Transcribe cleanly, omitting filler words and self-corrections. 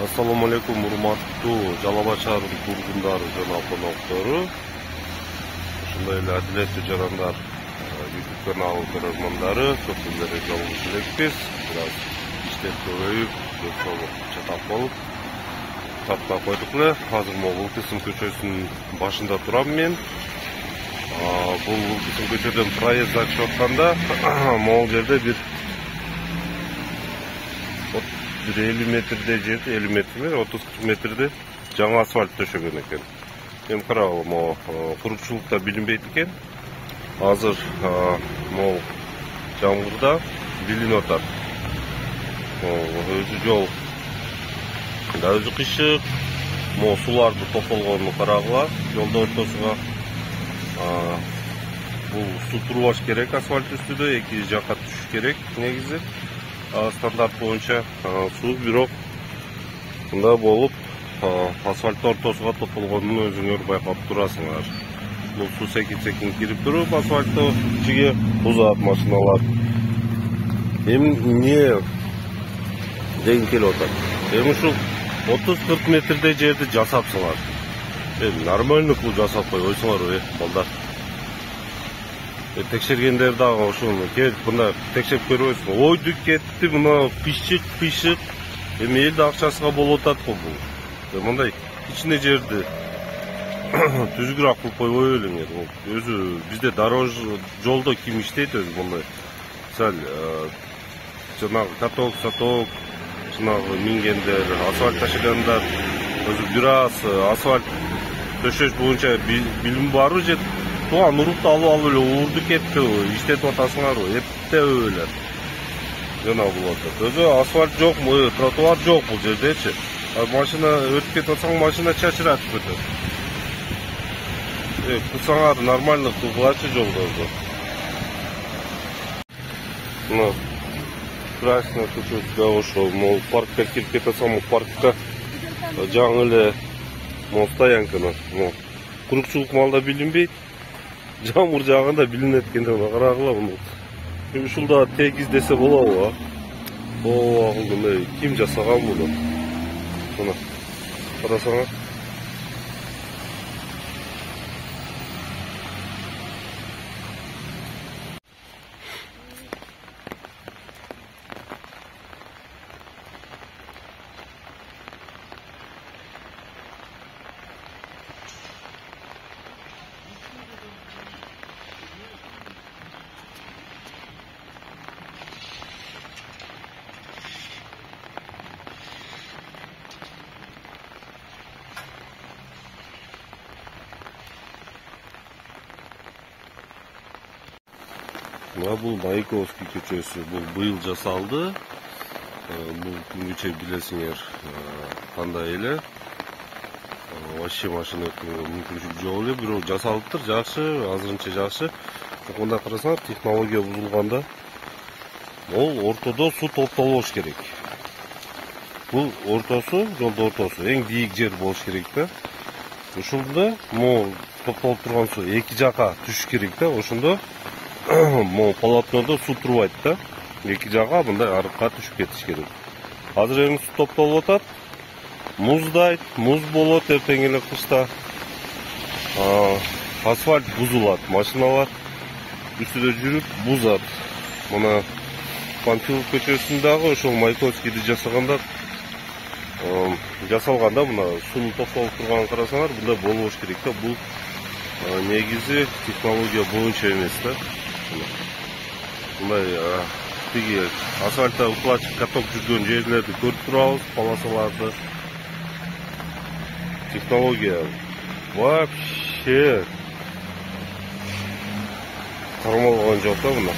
Assalamu alaikum, урматтуу Жалал Абад шаарынын тургундары жана коноктору. Ушундай эле адилеттүү жарандар YouTube каналы көрөрмөндөрү көпүндөй жолугуп элекпиз. Бираз иштеп көбөйүп, чатап болуп, таптап койдук эле. Азыр могул кысым көчөсүнүн башында турам мен. Бул кысым көчөдөн проезд ачып атканда могул жерде бир 50 метрде жерде, 50 метр, 30-40 метрде жаңы асфальт төшөгөн экен. Эми карагыла, могу курукчулукта билинбейт экен. Азыр могу жамгырда билинип атат. Өзү жол да өзү кышык, могу суларды тополгонун карагыла, жолдо ортосуга. Бул суу турбаш керек асфальт үстүдө, эки жакка түшүш керек негизи. Стандарт боюнча суу бирок мындай болуп асфальт ортосуга тополгонун өзүңөр байкап турасыңар. Бул суу секин кирип туруп асфальттын ичиге бузат машиналар. Эми эмне деген келип атат. Эми ушул 30-40 метрде жерди жасапсыңар. Эми нормально бул жасап койбойсуңарбы, балдар? Текшергендер дагы ошону келип мына текшерип көрбөйсүңбү? Ойдук кетти, мына пишик. Эми элдин акчасына болуп атат го бул. Мындай кичине жерди түзүгүрөөк кылып койбой элеңер. Өзү бизде жолдо ким иштейт өзү мындай. Сал жанагы каток, жанагы мингендер, асфальт ташыгандар өзү бир аз асфальт төшөш боюнча билим барбы же туган урукту алып эле уурду кетти, иштетип атасыңарбы? Эптеп эле. Жана болот. Өзү асфальт жок, тротуар жок бул жердечи. Машина өтүп кетип атсаң, машина чачыратып кетет. Кылсаңар нормально кылгылачы жолдорду. Мына красный көчөсүдө ошол могу паркка кирип кетсаң, паркка жаңы эле могу стоянканы, курукчулук малда билинбейт. Жамгыр жааганда билинет экен, карагыла муну. Ушулда тегиз десе болобу, ким жасаган муну? Мына карасаңар. Бул Маяковский көчөсү, бул быйыл жасалды. Бул күнгүчө билесиңер кандай эле. Вообще машина өткөнгө мүмкүнчүлүк жок эле, бирок жасалыптыр, жакшы, азырынча жакшы. Мындай карасаңар, технология бузулганда бул ортодо суу топтолбош керек. Бул ортосу, жолдо ортосу эң бийик жер болуш керек да. Ушунда могу топтолуп турган суу эки жакка түшүш керек да, ошондо могу полотнодо суу турбайт да. Эки жакка мындай арыкка түшүп кетиш керек. Азыр эми суу топтолуп атат. Муздайт, муз болот эртең эле кышта. Асфальт бузулат, машиналар үстүдө жүрүп бузат. Мына Панфилов көчөсүндөгү ошол Маяковскийди жасалганда мына суу топтолуп турганын карасаңар, мындай болбош керек да. Бул негизи технология боюнча эмес да. Мындай тиги асфальтта укладчик каток жүргөн жерлерди көрүп турабыз, полосаларды. Технология вообще кармалган жок да мына.